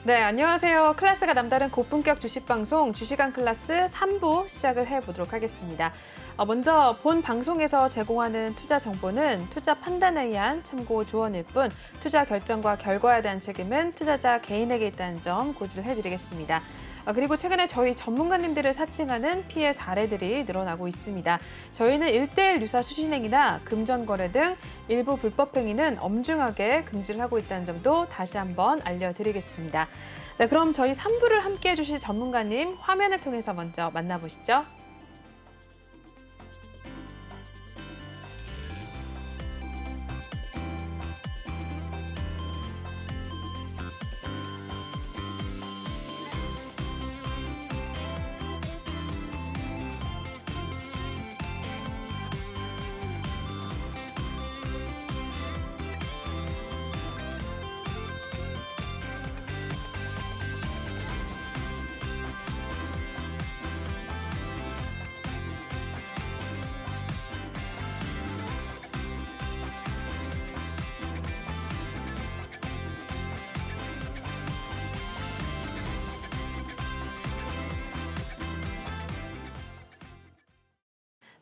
네, 안녕하세요. 클래스가 남다른 고품격 주식방송 주식왕 클래스 3부 시작을 해보도록 하겠습니다. 먼저 본 방송에서 제공하는 투자 정보는 투자 판단에 의한 참고 조언일 뿐 투자 결정과 결과에 대한 책임은 투자자 개인에게 있다는 점 고지를 해드리겠습니다. 그리고 최근에 저희 전문가님들을 사칭하는 피해 사례들이 늘어나고 있습니다. 저희는 1:1 유사 수신행위나 금전거래 등 일부 불법 행위는 엄중하게 금지를 하고 있다는 점도 다시 한번 알려드리겠습니다. 네, 그럼 저희 3부를 함께해 주실 전문가님 화면을 통해서 먼저 만나보시죠.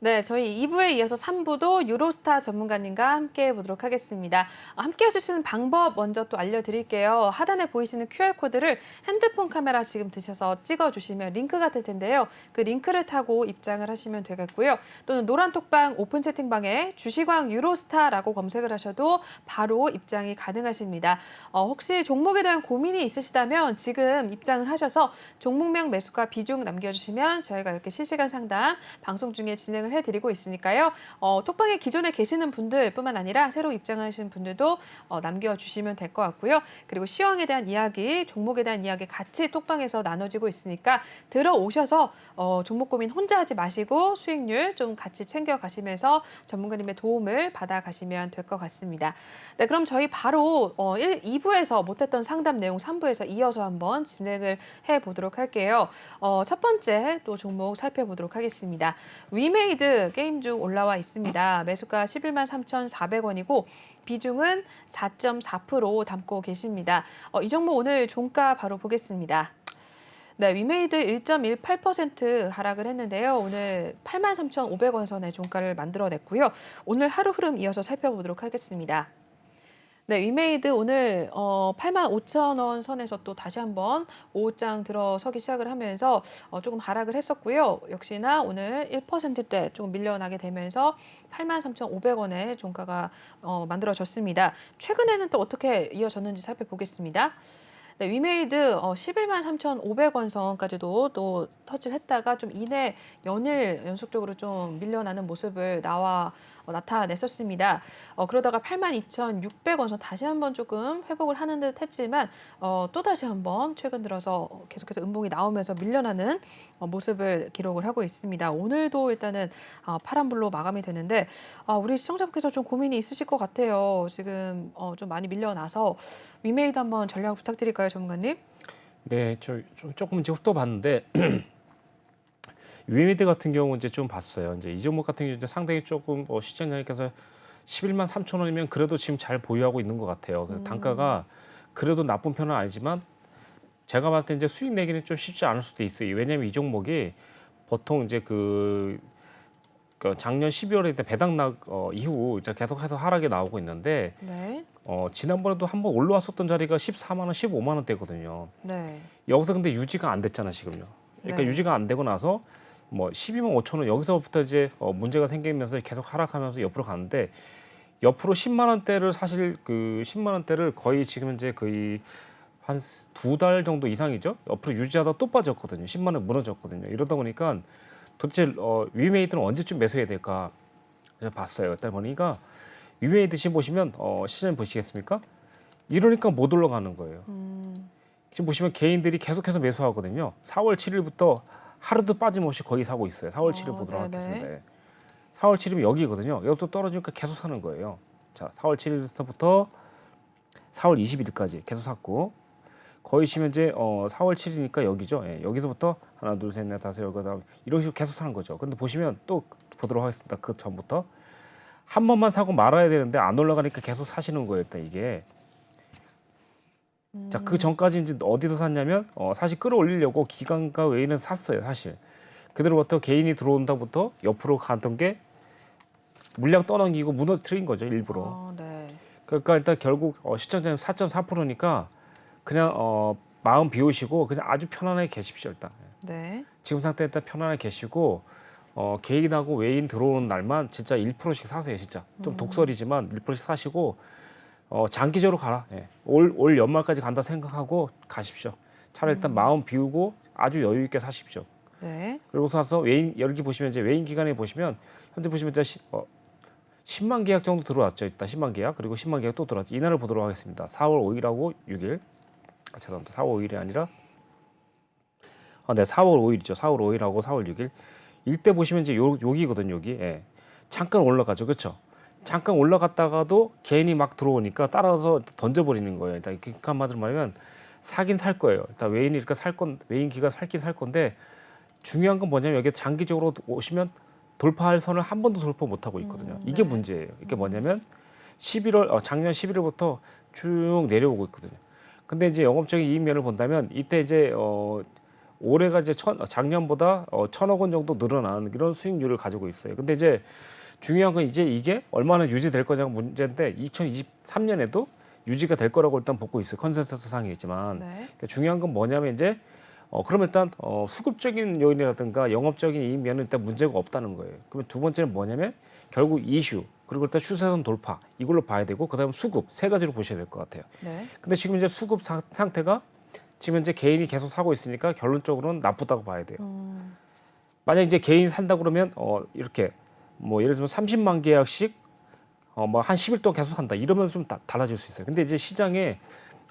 네, 저희 2부에 이어서 3부도 유로스타 전문가님과 함께 해보도록 하겠습니다. 함께 해주시는 방법 먼저 또 알려드릴게요. 하단에 보이시는 QR코드를 핸드폰 카메라 지금 드셔서 찍어주시면 링크가 뜰 텐데요. 그 링크를 타고 입장을 하시면 되겠고요. 또는 노란 톡방 오픈 채팅방에 주식왕 유로스타라고 검색을 하셔도 바로 입장이 가능하십니다. 혹시 종목에 대한 고민이 있으시다면 지금 입장을 하셔서 종목명 매수가 비중 남겨주시면 저희가 이렇게 실시간 상담 방송 중에 진행을 해드리고 있으니까요. 톡방에 기존에 계시는 분들뿐만 아니라 새로 입장하시는 분들도 남겨주시면 될 것 같고요. 그리고 시황에 대한 이야기, 종목에 대한 이야기 같이 톡방에서 나눠지고 있으니까 들어오셔서 종목 고민 혼자 하지 마시고 수익률 좀 같이 챙겨가시면서 전문가님의 도움을 받아가시면 될 것 같습니다. 네, 그럼 저희 바로 2부에서 못했던 상담 내용 3부에서 이어서 한번 진행을 해보도록 할게요. 첫 번째 또 종목 살펴보도록 하겠습니다. 위메이드 게임 중 올라와 있습니다. 매수가 11만 3,400원이고 비중은 4.4% 담고 계십니다. 이 종목 오늘 종가 바로 보겠습니다. 네, 위메이드 1.18% 하락을 했는데요. 오늘 83,500원 선의 종가를 만들어냈고요. 오늘 하루 흐름 이어서 살펴보도록 하겠습니다. 네, 위메이드 오늘 85,000원 선에서 또 다시 한번 오후장 들어서기 시작을 하면서 조금 하락을 했었고요. 역시나 오늘 1%대 조금 밀려나게 되면서 83,500원의 종가가 만들어졌습니다. 최근에는 또 어떻게 이어졌는지 살펴보겠습니다. 네, 위메이드 11만 3,500원 선까지도 또 터치를 했다가 좀 이내 연일 연속적으로 좀 밀려나는 모습을 나타냈었습니다. 그러다가 82,600원 선 다시 한번 조금 회복을 하는 듯 했지만 또 다시 한번 최근 들어서 계속해서 음봉이 나오면서 밀려나는 모습을 기록을 하고 있습니다. 오늘도 일단은 파란불로 마감이 되는데 우리 시청자분께서 좀 고민이 있으실 것 같아요. 지금 좀 많이 밀려나서 위메이드 한번 전략 부탁드릴까요, 전문가님? 네, 조금 이제 훑어봤는데 위메이드 같은 경우 이제 좀 봤어요. 이제 이 종목 같은 경우 이제 상당히 조금 시장님께서 11만 3천 원이면 그래도 지금 잘 보유하고 있는 것 같아요. 그래서 단가가 그래도 나쁜 편은 아니지만 제가 봤을 때 이제 수익 내기는 좀 쉽지 않을 수도 있어요. 왜냐하면 이 종목이 보통 이제 그 작년 12월에 배당 이후 이제 계속해서 하락이 나오고 있는데 네. 지난번에도 한번 올라왔었던 자리가 14만 원, 15만 원대거든요. 네. 여기서 근데 유지가 안 됐잖아 지금요. 그러니까 네. 유지가 안 되고 나서 뭐 12만 5천 원 여기서부터 이제 문제가 생기면서 계속 하락하면서 옆으로 가는데 옆으로 10만 원대를 사실 그 10만 원대를 거의 지금 이제 거의 한 2달 정도 이상이죠. 옆으로 유지하다 또 빠졌거든요. 10만 원 무너졌거든요. 이러다 보니까 도대체 위메이드는 언제쯤 매수해야 될까 봤어요. 그때 보니까 위메이드 지금 보시면 시장 보시겠습니까? 이러니까 못 올라가는 거예요. 지금 보시면 개인들이 계속해서 매수하거든요. 4월 7일부터 하루도 빠짐없이 거의 사고 있어요. 4월 7일 보도록 하겠습니다. 4월 7일은 여기거든요. 여기서 떨어지니까 계속 사는 거예요. 자, 4월 7일부터 4월 21일까지 계속 샀고 거의 지금 이제 4월 7일이니까 여기죠. 예, 여기서부터 하나, 둘, 셋, 넷, 다섯, 여섯, 이런 식으로 계속 사는 거죠. 근데 보시면 또 보도록 하겠습니다. 그 전부터 한 번만 사고 말아야 되는데 안 올라가니까 계속 사시는 거예요. 일단 이게 자, 그 전까지 이제 어디서 샀냐면 사실 끌어올리려고 기관과 외인은 샀어요, 사실. 그대로부터 개인이 들어온다부터 옆으로 갔던 게 물량 떠넘기고 무너뜨린 거죠, 일부러. 네. 그러니까 일단 결국 시청자님 4.4%니까 그냥 마음 비우시고 그냥 아주 편안하게 계십시오, 일단. 네. 지금 상태 일단 편안하게 계시고 개인하고 외인 들어오는 날만 진짜 1%씩 사세요, 진짜. 좀 독설이지만 1%씩 사시고 장기적으로 가라. 예. 올 연말까지 간다 생각하고 가십시오. 차라리 일단 마음 비우고 아주 여유 있게 사십시오. 네. 그리고 나서 외인 여기 보시면 이제 외인 기간에 보시면 현재 보시면 이제 10만 계약 정도 들어왔죠. 일단 10만 계약 그리고 10만 계약 또 들어왔죠. 이날을 보도록 하겠습니다. 4월 5일하고 6일. 죄송합니다. 4월 5일이 아니라 네, 4월 5일이죠. 4월 5일하고 4월 6일. 이때 보시면 이제 여기거든요. 여기. 예. 잠깐 올라가죠. 그렇죠? 잠깐 올라갔다가도 개인이 막 들어오니까 따라서 던져버리는 거예요. 일단 한마디로 말하면 사긴 살 거예요. 일단 외인이 이렇게 외인 기가 살긴 살 건데 중요한 건 뭐냐면 여기 장기적으로 오시면 돌파할 선을 한 번도 돌파 못 하고 있거든요. 이게 네. 문제예요. 이게 뭐냐면 11월 작년 11월부터 쭉 내려오고 있거든요. 근데 이제 영업적인 이익 면을 본다면 이때 이제 올해가 이제 작년보다 1,000억 원 정도 늘어나는 이런 수익률을 가지고 있어요. 근데 이제 중요한 건 이제 이게 얼마나 유지될 거냐가 문제인데 2023년에도 유지가 될 거라고 일단 보고 있어요. 컨센서스 상이겠지만 네. 그러니까 중요한 건 뭐냐면 이제 그러면 일단 수급적인 요인이라든가 영업적인 이익 면은 일단 문제가 없다는 거예요. 그러면 두 번째는 뭐냐면 결국 이슈 그리고 일단 추세선 돌파 이걸로 봐야 되고 그다음 수급 세 가지로 보셔야 될 것 같아요. 네. 근데 지금 이제 수급 상태가 지금 이제 개인이 계속 사고 있으니까 결론적으로는 나쁘다고 봐야 돼요. 만약 이제 개인이 산다 그러면 이렇게 뭐 예를 들면 30만 계약씩 뭐 한 10일 동안 계속 산다 이러면 좀 달라질 수 있어요. 근데 이제 시장에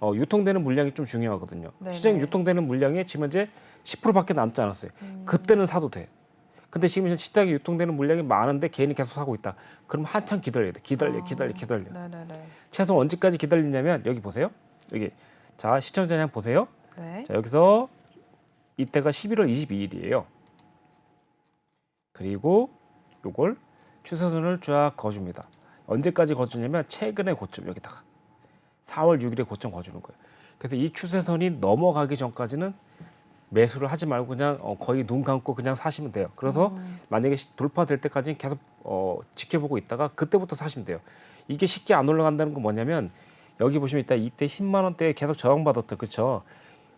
유통되는 물량이 좀 중요하거든요. 네네. 시장에 유통되는 물량이 지금 이제 10%밖에 남지 않았어요. 그때는 사도 돼. 근데 지금 시장에 유통되는 물량이 많은데 개인이 계속 사고 있다. 그럼 한참 기다려야 돼. 기다려. 네네네. 최소 언제까지 기다리냐면 여기 보세요. 여기 자 시청자님 한번 보세요. 네. 자 여기서 이때가 11월 22일이에요. 그리고 요걸 추세선을 쫙 거줍니다. 언제까지 거주냐면 최근의 고점 여기다가 4월 6일에 고점 거주는 거예요. 그래서 이 추세선이 넘어가기 전까지는 매수를 하지 말고 그냥 거의 눈 감고 그냥 사시면 돼요. 그래서 만약에 돌파될 때까지는 계속 지켜보고 있다가 그때부터 사시면 돼요. 이게 쉽게 안 올라간다는 건 뭐냐면 여기 보시면 이때 10만 원대에 계속 저항받았죠. 그렇죠?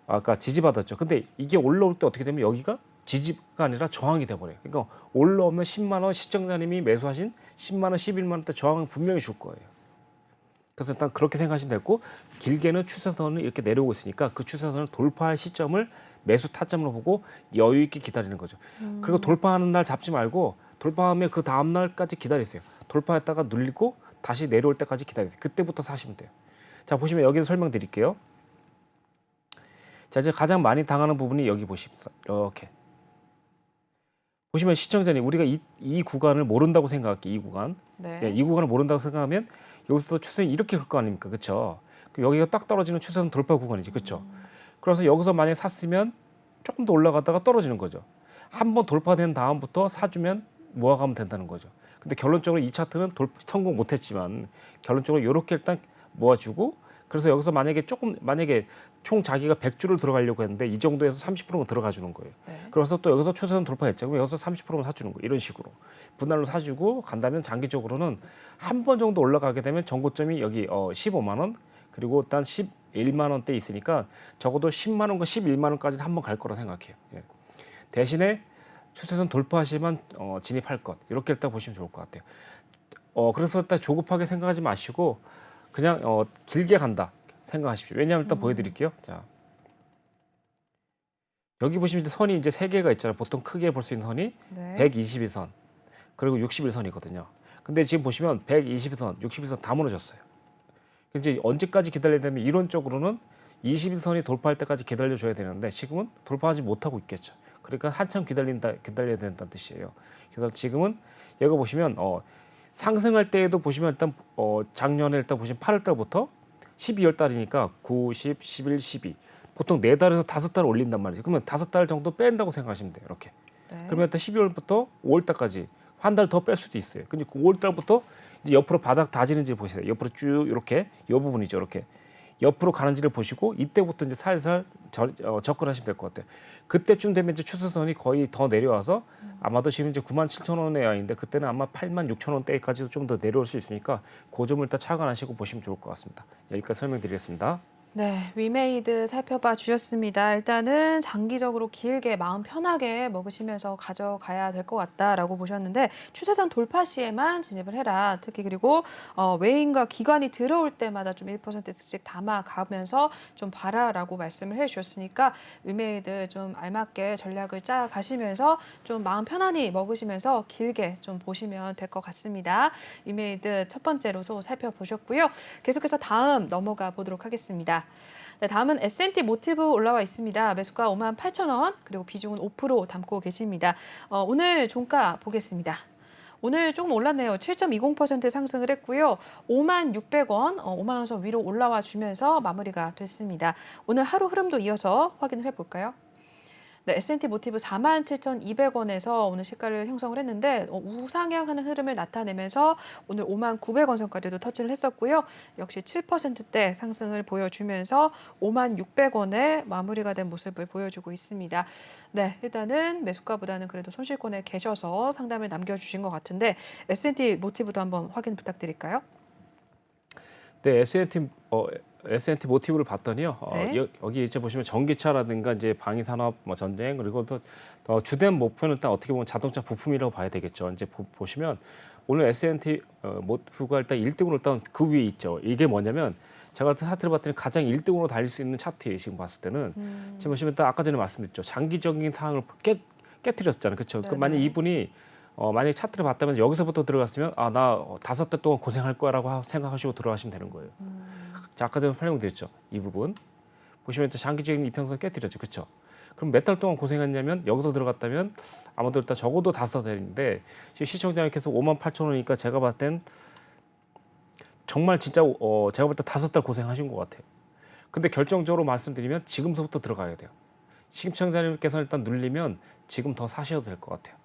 아까 지지받았죠. 근데 이게 올라올 때 어떻게 되면 여기가 지지가 아니라 저항이 돼버려요. 그러니까 올라오면 10만 원 시청자님이 매수하신 10만 원, 11만 원대 저항을 분명히 줄 거예요. 그래서 일단 그렇게 생각하시면 되고 길게는 추세선을 이렇게 내려오고 있으니까 그 추세선을 돌파할 시점을 매수 타점으로 보고 여유 있게 기다리는 거죠. 그리고 돌파하는 날 잡지 말고 돌파하면 그 다음 날까지 기다리세요. 돌파했다가 눌리고 다시 내려올 때까지 기다리세요. 그때부터 사시면 돼요. 자 보시면 여기서 설명드릴게요. 자 이제 가장 많이 당하는 부분이 여기 보십시오. 이렇게 보시면 시청자님 우리가 이 구간을 모른다고 생각할게요. 이 구간. 네. 이 구간을 모른다고 생각하면 여기서 추세는 이렇게 갈 거 아닙니까? 그렇죠? 여기가 딱 떨어지는 추세선 돌파 구간이지. 그렇죠? 그래서 여기서 만약에 샀으면 조금 더 올라가다가 떨어지는 거죠. 한번 돌파된 다음부터 사주면 모아가면 된다는 거죠. 근데 결론적으로 이 차트는 성공 못했지만 결론적으로 이렇게 일단 모아주고 그래서 여기서 만약에 총 자기가 100주를 들어가려고 했는데 이 정도에서 30%만 들어가 주는 거예요. 네. 그래서 또 여기서 추세선 돌파했죠. 그럼 여기서 30%만 사주는 거예요. 이런 식으로 분할로 사주고 간다면 장기적으로는 한 번 정도 올라가게 되면 전고점이 여기 15만 원 그리고 일단 11만 원대 있으니까 적어도 10만 원과 11만 원까지는 한 번 갈 거라 생각해요. 예. 대신에 추세선 돌파하시면 진입할 것 이렇게 일단 보시면 좋을 것 같아요. 그래서 일단 조급하게 생각하지 마시고 그냥 길게 간다 생각하십시오. 왜냐하면 일단 보여드릴게요. 자 여기 보시면 선이 이제 세 개가 있잖아요. 보통 크게 볼 수 있는 선이 네. 121선 그리고 61선이거든요. 근데 지금 보시면 121선, 61선 다 무너졌어요. 이제 언제까지 기다려야 되면 이론적으로는 21선이 돌파할 때까지 기다려줘야 되는데 지금은 돌파하지 못하고 있겠죠. 그러니까 한참 기다려야 된다는 뜻이에요. 그래서 지금은 여기 보시면 상승할 때에도 보시면 일단 작년에 일단 보시면 8월 달부터 12월 달이니까 9, 10, 11, 12 보통 4달에서 5달 올린단 말이죠. 그러면 5달 정도 뺀다고 생각하시면 돼요. 이렇게. 네. 그러면 일단 12월부터 5월 달까지 한 달 더 뺄 수도 있어요. 근데 5월 달부터 이제 옆으로 바닥 다지는지 보세요. 옆으로 쭉 이렇게 이 부분이죠. 이렇게 옆으로 가는지를 보시고 이때부터 이제 살살 접근하시면 될 것 같아요. 그때쯤 되면 이제 추세선이 거의 더 내려와서 아마도 지금 이제 97,000원에 와 있는데 그때는 아마 86,000원대까지도 좀 더 내려올 수 있으니까 그 점을 일단 착안하시고 보시면 좋을 것 같습니다. 여기까지 설명드리겠습니다. 네, 위메이드 살펴봐 주셨습니다. 일단은 장기적으로 길게 마음 편하게 먹으시면서 가져가야 될 것 같다라고 보셨는데 추세선 돌파 시에만 진입을 해라. 특히 그리고 외인과 기관이 들어올 때마다 좀 1%씩 담아가면서 좀 봐라라고 말씀을 해주셨으니까 위메이드 좀 알맞게 전략을 짜 가시면서 좀 마음 편안히 먹으시면서 길게 좀 보시면 될 것 같습니다. 위메이드 첫 번째로도 살펴보셨고요. 계속해서 다음 넘어가 보도록 하겠습니다. 네, 다음은 S&T 모티브 올라와 있습니다. 매수가 58,000원, 그리고 비중은 5% 담고 계십니다. 오늘 종가 보겠습니다. 오늘 조금 올랐네요. 7.20% 상승을 했고요. 56,600원, 5만 원 선 위로 올라와 주면서 마무리가 됐습니다. 오늘 하루 흐름도 이어서 확인을 해볼까요? 네, S&T 모티브 47,200원에서 오늘 시가를 형성을 했는데 우상향하는 흐름을 나타내면서 오늘 59,000원 선까지도 터치를 했었고요. 역시 7%대 상승을 보여주면서 56,000원에 마무리가 된 모습을 보여주고 있습니다. 네, 일단은 매수가보다는 그래도 손실권에 계셔서 상담을 남겨주신 것 같은데 S&T 모티브도 한번 확인 부탁드릴까요? 네, S&T 모티브를 봤더니요. 네. 여기 이제 보시면 전기차라든가 이제 방위 산업, 뭐 전쟁 그리고 또 주된 목표는 일단 어떻게 보면 자동차 부품이라고 봐야 되겠죠. 이제 보시면 오늘 S&T 모티브가 일단 1등으로 일단 그 위에 있죠. 이게 뭐냐면 제가 차트를 봤더니 가장 1등으로 달릴 수 있는 차트예요. 지금 봤을 때는 지금 보시면 딱 아까 전에 말씀드렸죠. 장기적인 상황을 깨뜨렸잖아요. 그렇죠. 그 만약 이분이 만약에 차트를 봤다면 여기서부터 들어갔으면 나 5달 동안 고생할 거야라고 생각하시고 들어가시면 되는 거예요. 자, 아까 전에 설명드렸죠. 이 부분 보시면 장기적인 이평선 깨뜨렸죠. 그렇죠? 그럼 몇 달 동안 고생했냐면 여기서 들어갔다면 아마도 일단 적어도 5달인데 지금 시청자님 계속 58,000원이니까 제가 봤을 땐 정말 진짜 제가 볼 때 5달 고생하신 것 같아요. 근데 결정적으로 말씀드리면 지금서부터 들어가야 돼요. 시청자님께서 일단 눌리면 지금 더 사셔도 될 것 같아요.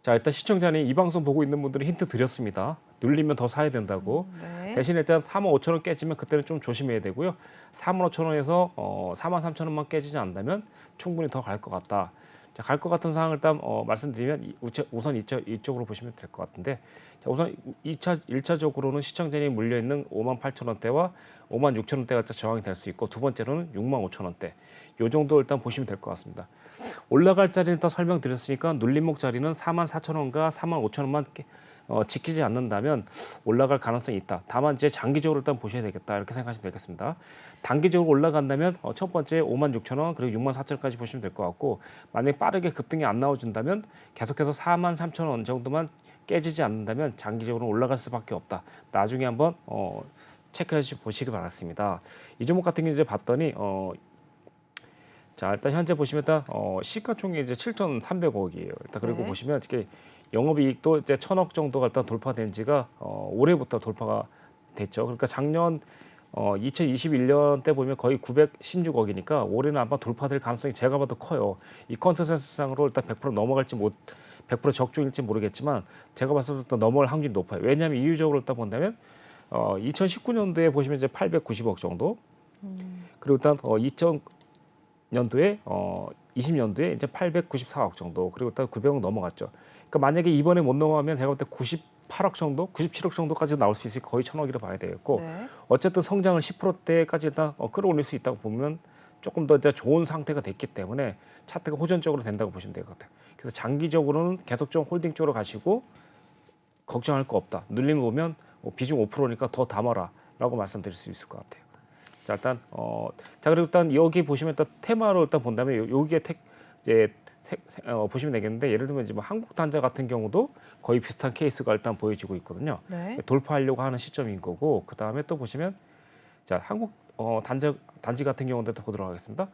자, 일단 시청자님 이 방송 보고 있는 분들은 힌트 드렸습니다. 눌리면 더 사야 된다고. 네. 대신 일단 45,000원 깨지면 그때는 좀 조심해야 되고요. 45,000원에서 43,000원만 깨지지 않는다면 충분히 더 갈 것 같다. 자, 갈 것 같은 상황을 일단 말씀드리면 우선 이쪽으로 보시면 될 것 같은데 자, 우선 1차적으로는 시청자님이 물려있는 58,000원대와 56,000원대가 저항이 될 수 있고 두 번째로는 65,000원대. 요 정도 일단 보시면 될 것 같습니다. 올라갈 자리는 일단 설명드렸으니까 눌림목 자리는 44,000원과 45,000원만 지키지 않는다면 올라갈 가능성이 있다. 다만 이제 장기적으로 일단 보셔야 되겠다 이렇게 생각하시면 되겠습니다. 단기적으로 올라간다면 첫 번째 56,000원 그리고 64,000원까지 보시면 될 것 같고 만약에 빠르게 급등이 안 나와준다면 계속해서 43,000원 정도만 깨지지 않는다면 장기적으로 올라갈 수밖에 없다. 나중에 한번 체크해 보시기 바랍니다. 이 종목 같은 경우 이제 봤더니 자, 일단 현재 보시면 일단 시가총액이 이제 7,300억이에요. 일단 그리고 네. 보시면 이렇게 영업이익도 이제 1,000억 정도가 일단 돌파된 지가 올해부터 돌파가 됐죠. 그러니까 작년 2021년 때 보면 거의 916억이니까 올해는 아마 돌파될 가능성이 제가 봐도 커요. 이 컨센서스상으로 일단 100% 넘어갈지 100% 적중일지 모르겠지만 제가 봤을 때 넘어갈 확률이 높아요. 왜냐하면 이유적으로 일단 본다면 2019년도에 보시면 이제 890억 정도 그리고 일단 2000년도에 20년도에 이제 894억 정도 그리고 일단 900억 넘어갔죠. 그러니까 만약에 이번에 못 넘어가면 제가 볼 때 98억 정도, 97억 정도까지 나올 수 있으니까 거의 1,000억이라 봐야 되겠고 네. 어쨌든 성장을 10%대까지 일단 끌어올릴 수 있다고 보면 조금 더 이제 좋은 상태가 됐기 때문에 차트가 호전적으로 된다고 보시면 될 것 같아요. 그래서 장기적으로는 계속 좀 홀딩 쪽으로 가시고 걱정할 거 없다. 눌림 보면 비중 5%니까 더 담아라라고 말씀드릴 수 있을 것 같아요. 자, 일단 자, 그리고 일단 여기 보시면 일단 테마로 일단 본다면 여기에 이제 보시면 되겠는데 예를 들면 이제 뭐 한국 단자 같은 경우도 거의 비슷한 케이스가 일단 보여지고 있거든요. 네. 돌파하려고 하는 시점인 거고 그 다음에 또 보시면 자, 한국 단지 같은 경우도 또 보도록 하겠습니다.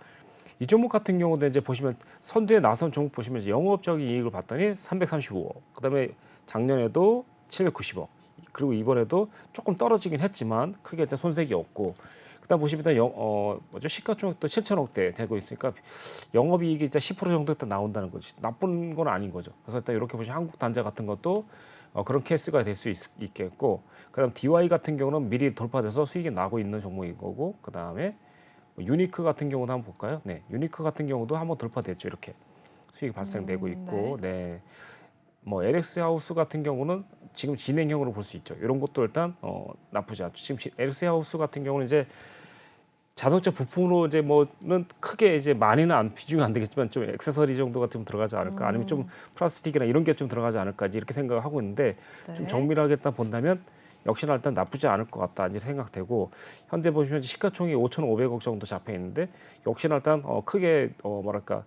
이 종목 같은 경우도 이제 보시면 선두에 나선 종목 보시면 이제 영업적인 이익을 봤더니 335억. 그다음에 작년에도 790억. 그리고 이번에도 조금 떨어지긴 했지만 크게 일단 손색이 없고. 그다음 보시면 일단 시가총액도 7천억대 되고 있으니까 영업이익이 일단 10% 정도 일단 나온다는 거지. 나쁜 건 아닌 거죠. 그래서 일단 이렇게 보시면 한국 단자 같은 것도 그런 케이스가 될 수 있겠고, 그다음 DY 같은 경우는 미리 돌파돼서 수익이 나고 있는 종목인 거고, 그다음에 유니크 같은 경우도 한번 볼까요? 네, 유니크 같은 경우도 한번 돌파됐죠. 이렇게 수익이 발생되고 있고, 네. 뭐 LX 하우스 같은 경우는 지금 진행형으로 볼 수 있죠. 이런 것도 일단 나쁘지 않죠. 지금 LX 하우스 같은 경우는 이제 자동차 부품으로 이제 뭐는 크게 이제 많이는 안 비중이 안 되겠지만 좀 액세서리 정도가 좀 들어가지 않을까, 아니면 좀 플라스틱이나 이런 게 좀 들어가지 않을까 이렇게 생각을 하고 있는데, 좀 네. 정밀하게 딱 본다면 역시나 일단 나쁘지 않을 것 같다 이제 생각되고, 현재 보시면 시가총이 5,500억 정도 잡혀 있는데 역시나 일단 크게 뭐랄까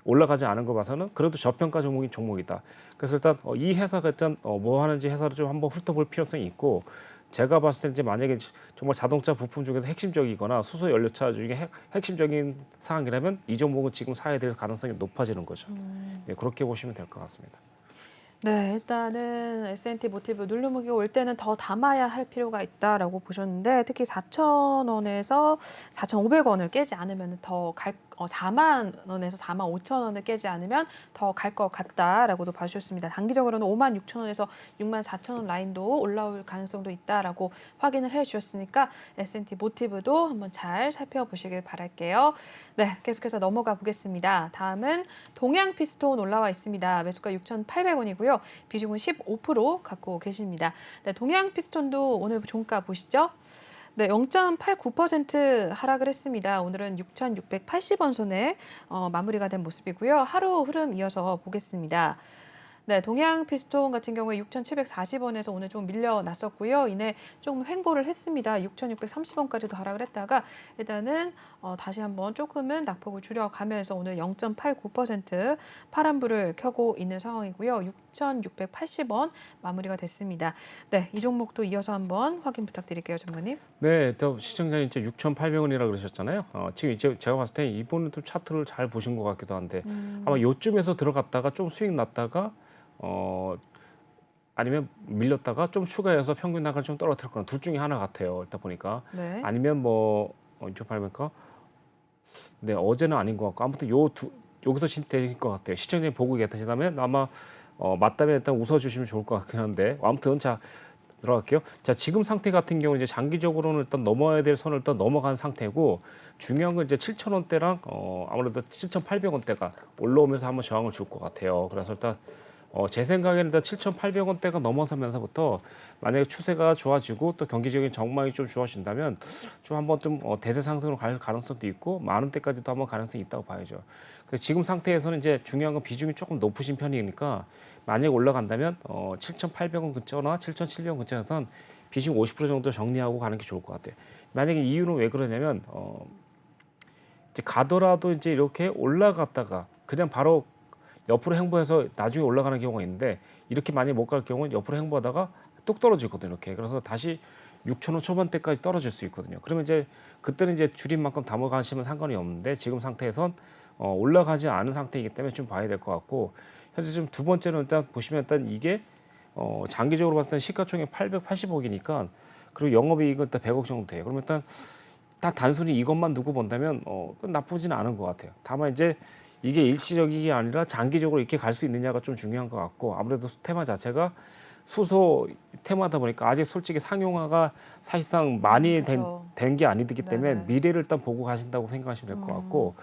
올라가지 않은 거 봐서는 그래도 저평가 종목인 종목이다. 그래서 일단 이 회사가 일단 뭐 하는지 회사를 좀 한번 훑어볼 필요성이 있고, 제가 봤을 때 이제 만약에 정말 자동차 부품 중에서 핵심적이거나 수소 연료차 중에 핵심적인 상황이라면 이 종목은 지금 사야 될 가능성이 높아지는 거죠. 네, 그렇게 보시면 될 것 같습니다. 네, 일단은 S&T 모티브 눌림목이 올 때는 더 담아야 할 필요가 있다라고 보셨는데, 특히 4,000원에서 4,500원을 깨지 않으면 더 갈, 4만 원에서 4만 5천 원을 깨지 않으면 더 갈 것 같다라고도 봐주셨습니다. 단기적으로는 5만 6천 원에서 6만 4천 원 라인도 올라올 가능성도 있다라고 확인을 해주셨으니까 S&T 모티브도 한번 잘 살펴보시길 바랄게요. 네, 계속해서 넘어가 보겠습니다. 다음은 동양 피스톤 올라와 있습니다. 매수가 6,800원이고요. 비중은 15% 갖고 계십니다. 네, 동양 피스톤도 오늘 종가 보시죠. 네, 0.89% 하락을 했습니다. 오늘은 6,680원 손에 마무리가 된 모습이고요. 하루 흐름 이어서 보겠습니다. 네, 동양 피스톤 같은 경우에 6,740원에서 오늘 좀 밀려났었고요. 이내 좀 횡보를 했습니다. 6,630원까지도 하락을 했다가 일단은 다시 한번 조금은 낙폭을 줄여가면서 오늘 0.89% 파란불을 켜고 있는 상황이고요. 6,680원 마무리가 됐습니다. 네, 이 종목도 이어서 한번 확인 부탁드릴게요, 전무님. 네, 또 시청자님 이제 6,800원이라 그러셨잖아요. 지금 이제 제가 봤을 때 이번에 또 차트를 잘 보신 것 같기도 한데, 아마 요쯤에서 들어갔다가 좀 수익 났다가 아니면 밀렸다가 좀 추가해서 평균 단가를 좀 떨어뜨렸거나 둘 중에 하나 같아요. 일단 보니까. 네. 아니면 뭐 6,800원? 네, 어제는 아닌 것 같고, 아무튼 여기서 진행될 것 같아요. 시청자님 보고 계시다면 아마 맞다면 일단 웃어주시면 좋을 것 같긴 한데, 아무튼 자 들어갈게요. 자, 지금 상태 같은 경우 이제 장기적으로는 일단 넘어야 될 선을 일단 넘어간 상태고, 중요한 건 이제 7,000원대랑 아무래도 7,800원대가 올라오면서 한번 저항을 줄 것 같아요. 그래서 일단 제 생각에는 일단 7,800원대가 넘어서면서부터 만약에 추세가 좋아지고 또 경기적인 전망이 좀 좋아진다면 좀 한번 좀 대세 상승으로 갈 가능성도 있고, 만 원대까지도 한번 가능성이 있다고 봐야죠. 그래서 지금 상태에서는 이제 중요한 건 비중이 조금 높으신 편이니까, 만약에 올라간다면 7,800원 근처나 7,700원 근처에선 비중 50% 정도 정리하고 가는 게 좋을 것 같아요. 만약에 이유는 왜 그러냐면 이제 가더라도 이제 이렇게 올라갔다가 그냥 바로 옆으로 횡보해서 나중에 올라가는 경우가 있는데, 이렇게 많이 못 갈 경우는 옆으로 횡보하다가 뚝 떨어지거든요. 이렇게. 그래서 다시 6,000원 초반대까지 떨어질 수 있거든요. 그러면 이제 그때는 이제 줄인 만큼 담아가시면 상관이 없는데, 지금 상태에선 올라가지 않은 상태이기 때문에 좀 봐야 될 것 같고, 현재 좀 두 번째는 일단 보시면 일단 이게 장기적으로 봤을 때 시가총액 880억이니까, 그리고 영업이익은 일단 100억 정도 돼요. 그러면 일단 다 단순히 이것만 두고 본다면 나쁘지는 않은 것 같아요. 다만 이제 이게 일시적이 아니라 장기적으로 이렇게 갈 수 있느냐가 좀 중요한 것 같고, 아무래도 테마 자체가 수소 테마다 보니까 아직 솔직히 상용화가 사실상 많이 그렇죠. 된 게 아니기 때문에 네네. 미래를 일단 보고 가신다고 생각하시면 될 것 같고,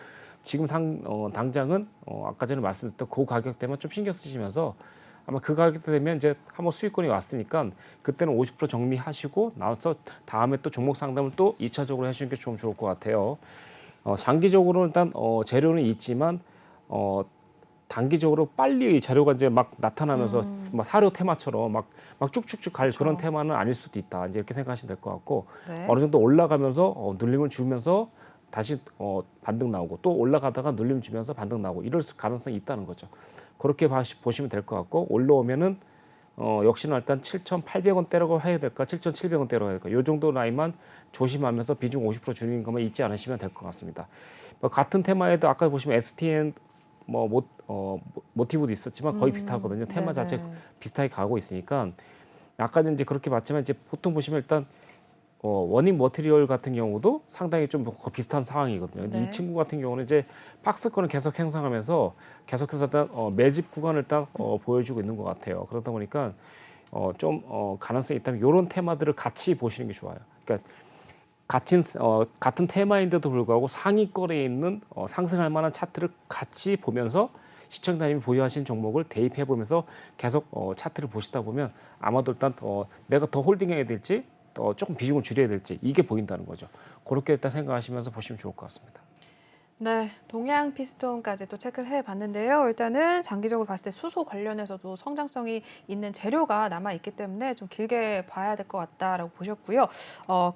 지금 당장은 아까 전에 말씀드렸던 그 가격대만 좀 신경 쓰시면서, 아마 그 가격대 되면 이제 한번 수익권이 왔으니까 그때는 50% 정리하시고 나와서 다음에 또 종목 상담을 또 2차적으로 해주는 게 좀 좋을 것 같아요. 장기적으로 일단 재료는 있지만 단기적으로 빨리 이 재료가 이제 막 나타나면서 막 사료 테마처럼 막 쭉쭉쭉 갈 그렇죠. 그런 테마는 아닐 수도 있다. 이제 이렇게 생각하시면 될 것 같고, 네. 어느 정도 올라가면서 눌림을 주면서 다시 반등 나오고, 또 올라가다가 눌림 주면서 반등 나오고, 이럴 가능성이 있다는 거죠. 그렇게 보시면 될 것 같고, 올라오면은 역시나 일단 7,800원대라고 해야 될까, 7,700원대라고 해야 될까, 이 정도 라인만 조심하면서 비중 50% 줄이는 것만 잊지 않으시면 될 것 같습니다. 같은 테마에도 아까 보시면 STN 모티브도 있었지만 거의 비슷하거든요. 테마 네네. 자체 비슷하게 가고 있으니까, 아까는 이제 그렇게 봤지만 이제 보통 보시면 일단 원익 머티리얼 같은 경우도 상당히 좀 비슷한 상황이거든요. 근데 네. 이 친구 같은 경우는 이제 박스권을 계속 형성하면서 계속해서 일단 매집 구간을 딱 보여주고 있는 것 같아요. 그러다 보니까 가능성이 있다면 이런 테마들을 같이 보시는 게 좋아요. 그러니까 같은 테마인데도 불구하고 상위권에 있는 상승할 만한 차트를 같이 보면서 시청자님이 보유하신 종목을 대입해 보면서 계속 차트를 보시다 보면 아마도 일단 내가 더 홀딩해야 될지 조금 비중을 줄여야 될지 이게 보인다는 거죠. 그렇게 일단 생각하시면서 보시면 좋을 것 같습니다. 네, 동양 피스톤까지 또 체크를 해봤는데요. 일단은 장기적으로 봤을 때 수소 관련해서도 성장성이 있는 재료가 남아있기 때문에 좀 길게 봐야 될 것 같다라고 보셨고요.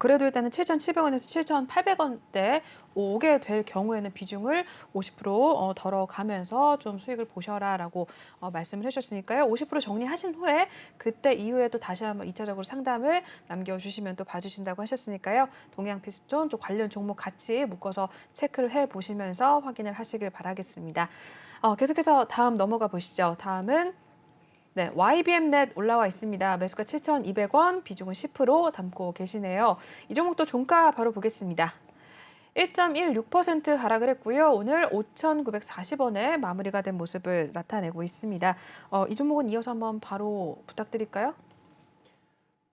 그래도 일단은 7,700원에서 7,800원대 오게 될 경우에는 비중을 50% 덜어가면서 좀 수익을 보셔라라고 말씀을 해주셨으니까요. 50% 정리하신 후에 그때 이후에 또 다시 한번 2차적으로 상담을 남겨주시면 또 봐주신다고 하셨으니까요. 동양 피스톤 또 관련 종목 같이 묶어서 체크를 해보시면서 확인을 하시길 바라겠습니다. 계속해서 다음 넘어가 보시죠. 다음은 네, YBM넷 올라와 있습니다. 매수가 7,200원, 비중은 10% 담고 계시네요. 이 종목도 종가 바로 보겠습니다. 1.16% 하락을 했고요. 오늘 5,940원에 마무리가 된 모습을 나타내고 있습니다. 이 종목은 이어서 한번 바로 부탁드릴까요?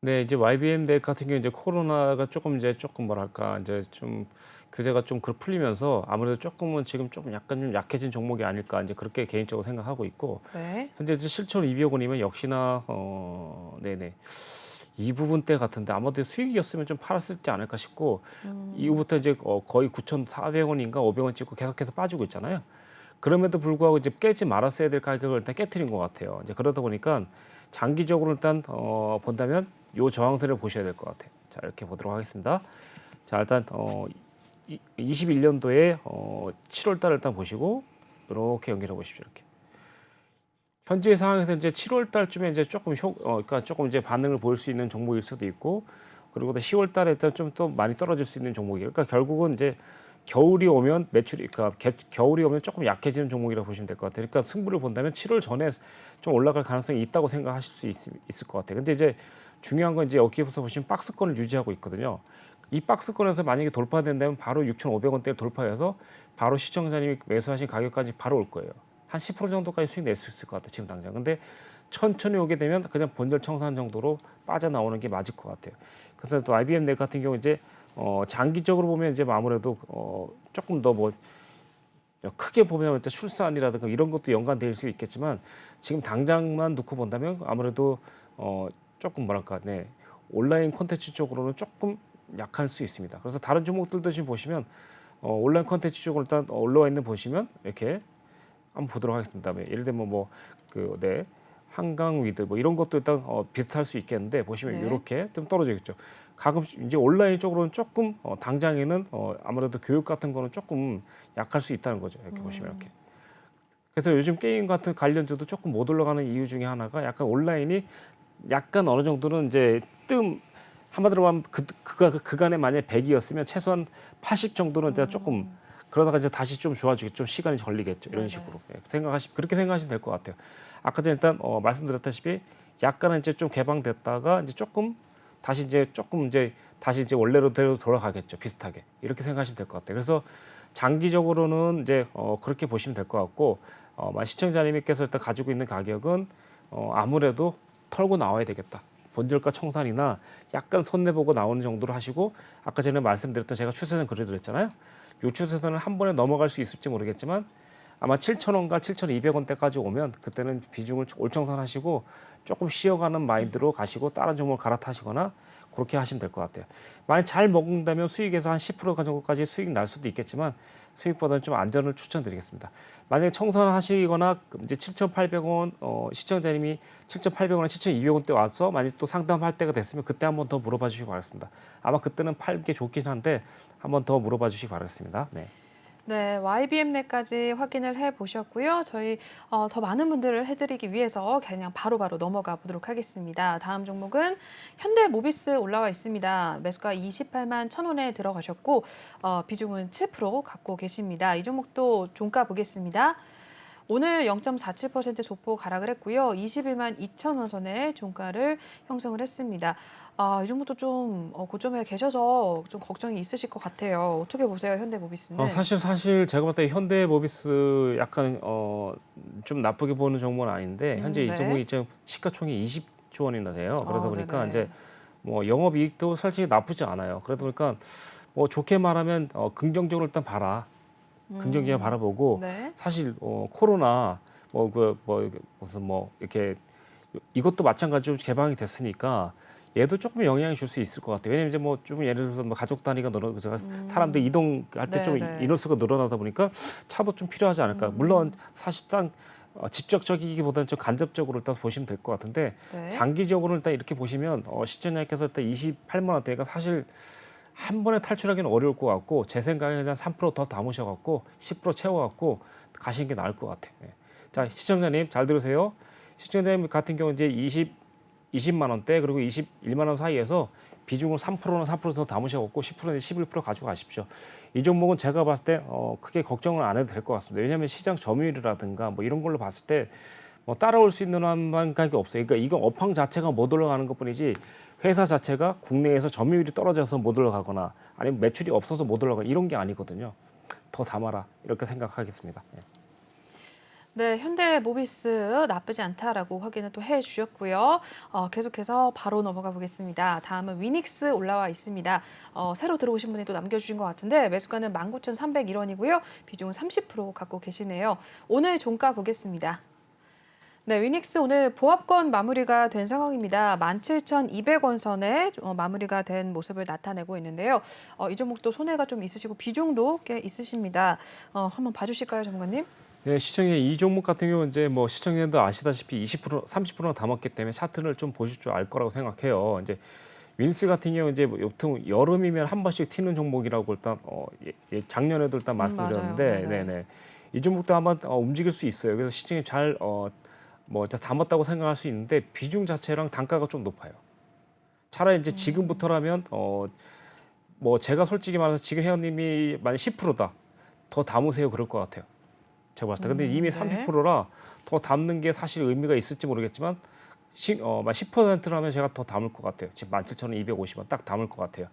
네, 이제 YBM 넥 같은 경우 이제 코로나가 조금 뭐랄까 이제 좀 규제가 좀 풀리면서 아무래도 조금은 지금 좀 약간 좀 약해진 종목이 아닐까 이제 그렇게 개인적으로 생각하고 있고 네. 현재 이제 7,200원이면 역시나 네네 이 부분대 같은데 아마도 수익이었으면 좀 팔았을지 않을까 싶고 이후부터 이제 거의 9,400원인가 500원 찍고 계속해서 빠지고 있잖아요. 그럼에도 불구하고 이제 깨지 말았어야 될 가격을 일단 깨트린 것 같아요. 이제 그러다 보니까 장기적으로 일단 본다면 요 저항선을 보셔야 될 것 같아요. 자, 이렇게 보도록 하겠습니다. 자, 일단 21년도에 7월 달을 일단 보시고 이렇게 연결해 보십시오. 이렇게. 현재 상황에서 이제 7월 달쯤에 이제 그러니까 조금 이제 반응을 보일 수 있는 종목일 수도 있고 그리고 또 10월 달에 일단 좀 또 많이 떨어질 수 있는 종목이에요. 그러니까 결국은 이제 겨울이 오면 그러니까 겨울이 오면 조금 약해지는 종목이라고 보시면 될 것 같아요. 그러니까 승부를 본다면 7월 전에 좀 올라갈 가능성이 있다고 생각하실 수 있을 것 같아요. 근데 이제 중요한 건 이제 여기에서 보시면 박스권을 유지하고 있거든요. 이 박스권에서 만약에 돌파된다면 바로 6,500원대를 돌파해서 바로 시청자님이 매수하신 가격까지 바로 올 거예요. 한 10% 정도까지 수익 낼 수 있을 것 같아요. 지금 당장. 근데 천천히 오게 되면 그냥 본절 청산 정도로 빠져나오는 게 맞을 것 같아요. 그래서 또 IBM 넷 같은 경우 이제 장기적으로 보면 이제 아무래도 조금 더 뭐 크게 보면 일단 출산이라든가 이런 것도 연관될 수 있겠지만 지금 당장만 놓고 본다면 아무래도 조금 뭐랄까 네 온라인 콘텐츠 쪽으로는 조금 약할 수 있습니다. 그래서 다른 종목들도 지금 보시면 온라인 콘텐츠 쪽으로 일단 올라와 있는 보시면 이렇게 한번 보도록 하겠습니다. 예를 들면 네 한강 위드 뭐 이런 것도 일단 비슷할 수 있겠는데 보시면 네. 이렇게 좀 떨어져 있죠. 가끔 이제 온라인 쪽으로는 조금 당장에는 아무래도 교육 같은 거는 조금 약할 수 있다는 거죠. 이렇게 보시면 이렇게. 그래서 요즘 게임 같은 관련주도 조금 못 올라가는 이유 중에 하나가 약간 온라인이 약간 어느 정도는 이제 한마디로 하면 그간에 만약에 100이었으면 최소한 80 정도는 이제 조금 그러다가 이제 다시 좀 좋아지겠죠. 좀 시간이 걸리겠죠. 이런 네네. 식으로 그렇게 생각하시면 될 것 같아요. 아까 전에 일단 말씀드렸다시피 약간은 이제 좀 개방됐다가 이제 다시 이제 원래로 돌아가겠죠. 비슷하게 이렇게 생각하시면 될 것 같아요. 그래서 장기적으로는 이제 그렇게 보시면 될 것 같고 시청자님께서 일단 가지고 있는 가격은 아무래도 털고 나와야 되겠다. 본절가 청산이나 약간 손해보고 나오는 정도로 하시고 아까 전에 말씀드렸던 제가 추세선 그려드렸잖아요. 이 추세선을 한 번에 넘어갈 수 있을지 모르겠지만 아마 7,000원과 7,200원대까지 오면 그때는 비중을 올청산하시고 조금 쉬어가는 마인드로 가시고 다른 종목을 갈아타시거나 그렇게 하시면 될 것 같아요. 만약 잘 먹는다면 수익에서 한 10% 정도까지 수익 날 수도 있겠지만 수익보다는 좀 안전을 추천드리겠습니다. 만약에 청산하시거나 이제 7,800원 시청자님이 7,800원이나 7,200원대 와서 만약 또 상담할 때가 됐으면 그때 한번 더 물어봐 주시기 바라겠습니다. 아마 그때는 팔게 좋긴 한데 한번 더 물어봐 주시기 바라겠습니다. 네. 네, YBM넷까지 확인을 해보셨고요. 저희 더 많은 분들을 해드리기 위해서 그냥 바로바로 넘어가 보도록 하겠습니다. 다음 종목은 현대모비스 올라와 있습니다. 매수가 28만 1,000원에 들어가셨고 비중은 7% 갖고 계십니다. 이 종목도 종가 보겠습니다. 오늘 0.47% 조폭 하락을 했고요. 21만 2천 원 선에 종가를 형성을 했습니다. 이 종목도 좀 고점에 계셔서 좀 걱정이 있으실 것 같아요. 어떻게 보세요, 현대모비스는? 사실 제가 봤을 때 현대모비스 약간 좀 나쁘게 보는 종목은 아닌데 현재 이 네. 종목이 지금 시가총액이 4조 원이나 돼요. 그러다 보니까 네네. 이제 뭐 영업이익도 솔직히 나쁘지 않아요. 그러다 보니까 뭐 좋게 말하면 긍정적으로 일단 봐라. 긍정적으로 바라보고 네. 사실 코로나 무슨 뭐 이렇게 이것도 마찬가지로 개방이 됐으니까 얘도 조금 영향을 줄 수 있을 것 같아요. 왜냐면 이제 뭐 좀 예를 들어서 뭐 가족 단위가 사람들 이동할 때 좀 네네. 인원수가 늘어나다 보니까 차도 좀 필요하지 않을까. 물론 사실상 직접적이기보다는 좀 간접적으로 일단 보시면 될 것 같은데 네. 장기적으로 일단 이렇게 보시면 시청자님께서 일단 28만 원대가 사실 한 번에 탈출하기는 어려울 것 같고 제 생각에는 한 3%더 담으셔갖고 10% 채워갖고 가시는 게 나을 것 같아요. 예. 자 시청자님 잘 들으세요. 시청자님 같은 경우 이제 20만 원대 그리고 21만 원 사이에서 비중을 3%는 3%더 담으셔갖고 10%는 11% 가져가십시오. 이 종목은 제가 봤을 때 크게 걱정을 안 해도 될 것 같습니다. 왜냐하면 시장 점유율이라든가 뭐 이런 걸로 봤을 때 뭐 따라올 수 있는 한만각이 없어요. 그러니까 이건 업황 자체가 못 올라가는 것뿐이지 회사 자체가 국내에서 점유율이 떨어져서 못 올라가거나 아니면 매출이 없어서 못 올라가 이런 게 아니거든요. 더 담아라 이렇게 생각하겠습니다. 예. 네, 현대모비스 나쁘지 않다라고 확인을 또 해주셨고요. 계속해서 바로 넘어가 보겠습니다. 다음은 위닉스 올라와 있습니다. 새로 들어오신 분이 또 남겨주신 것 같은데 매수가는 19,301원이고요. 비중은 30% 갖고 계시네요. 오늘 종가 보겠습니다. 네, 위닉스 오늘 보합권 마무리가 된 상황입니다. 17,200원 선에 마무리가 된 모습을 나타내고 있는데요. 이 종목도 손해가 좀 있으시고 비중도 꽤 있으십니다. 한번 봐주실까요, 전문가님? 네, 시청자 이 종목 같은 경우 이제 뭐 시청자도 아시다시피 20% 30%나 담았기 때문에 차트를 좀 보실 줄 알 거라고 생각해요. 이제 윈스 같은 경우 이제 보통 여름이면 한 번씩 튀는 종목이라고 일단 작년에도 일단 맞아요. 말씀드렸는데, 네네. 네네 이 종목도 아마 움직일 수 있어요. 그래서 시청이 잘 뭐 담았다고 생각할 수 있는데 비중 자체랑 단가가 좀 높아요. 차라리 이제 지금부터라면 뭐 제가 솔직히 말해서 지금 회원님이 만약 10%다 더 담으세요 그럴 것 같아요. 제가 봤을 때. 근데 이미 네. 30%라 더 담는 게 사실 의미가 있을지 모르겠지만 10%라면 제가 더 담을 것 같아요. 지금 17,250원 딱 담을 것 같아요.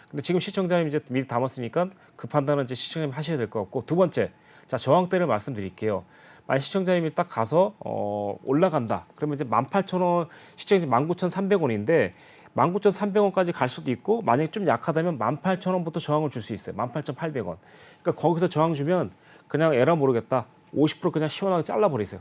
근데 지금 시청자님 이제 미리 담았으니까 그 판단은 이제 시청자님 하셔야 될 것 같고 두 번째, 자 저항대를 말씀드릴게요. 만약 시청자님이 딱 가서 올라간다. 그러면 이제 18,000원 시청자님 19,300원인데 19,300원까지 갈 수도 있고 만약에 좀 약하다면 18,000원부터 저항을 줄 수 있어요. 18,800원. 그러니까 거기서 저항 주면 그냥 에라 모르겠다. 50% 그냥 시원하게 잘라버리세요.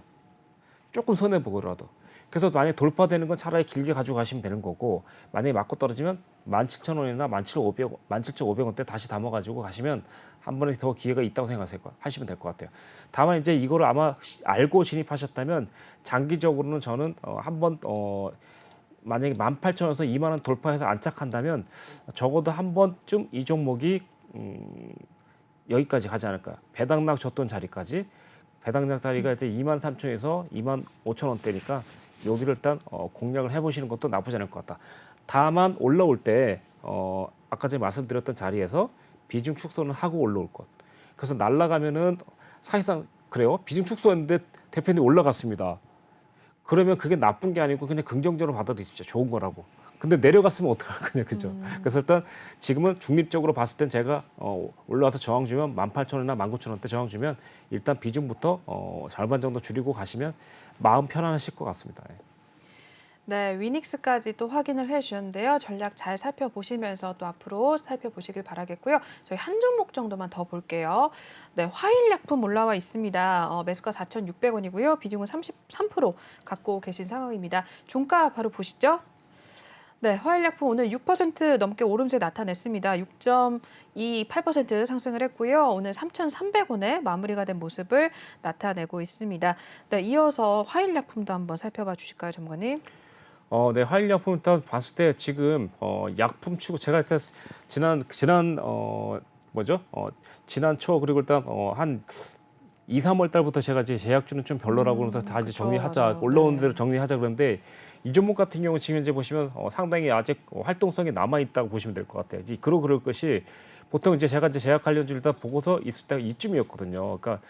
조금 손해보고라도. 그래서 만약에 돌파되는 건 차라리 길게 가져가시면 되는 거고 만약에 맞고 떨어지면 17,000원이나 17,500원대 다시 담아가지고 가시면 한 번에 더 기회가 있다고 생각하시면 될 것 같아요. 다만 이제 이거를 아마 알고 진입하셨다면 장기적으로는 저는 한번 만약에 18,000원에서 2만 원 돌파해서 안착한다면 적어도 한 번쯤 이 종목이 여기까지 가지 않을까. 배당락 줬던 자리까지. 배당락 자리가 이제 23,000원에서 25,000원대니까 여기를 일단 공략을 해보시는 것도 나쁘지 않을 것 같다. 다만 올라올 때 아까 전에 말씀드렸던 자리에서 비중 축소는 하고 올라올 것. 그래서 날아가면은 사실상 그래요. 비중 축소했는데 대표님 올라갔습니다. 그러면 그게 나쁜 게 아니고 그냥 긍정적으로 받아들이십시오. 좋은 거라고. 근데 내려갔으면 어떡할 거냐, 그죠? 그래서 일단 지금은 중립적으로 봤을 땐 제가 올라와서 저항 주면 18,000원이나 19,000원대 저항 주면 일단 비중부터 절반 정도 줄이고 가시면 마음 편안하실 것 같습니다. 예. 네, 위닉스까지 또 확인을 해주셨는데요. 전략 잘 살펴보시면서 또 앞으로 살펴보시길 바라겠고요. 저희 한 종목 정도만 더 볼게요. 네, 화일약품 올라와 있습니다. 매수가 4,600원이고요. 비중은 33% 갖고 계신 상황입니다. 종가 바로 보시죠. 네, 화일약품 오늘 6% 넘게 오름세 나타냈습니다. 6.28% 상승을 했고요. 오늘 3,300원에 마무리가 된 모습을 나타내고 있습니다. 네, 이어서 화일약품도 한번 살펴봐 주실까요, 전문가님? 네, 화일약품 일단 봤을 때 지금 약품 치고 제가 일단 지난 뭐죠? 지난 초 그리고 일단 한 2, 3월 달부터 제가 이제 제약주는 좀 별로라고 그래서 다 이제 그쵸, 정리하자 맞아요. 올라오는 네. 대로 정리하자 그런데 이 종목 같은 경우 지금 이제 보시면 상당히 아직 활동성이 남아 있다고 보시면 될 것 같아요. 그럴 것이 보통 이제 제가 이제 제약 관련주를 다 보고서 있을 때가 이쯤이었거든요. 그러니까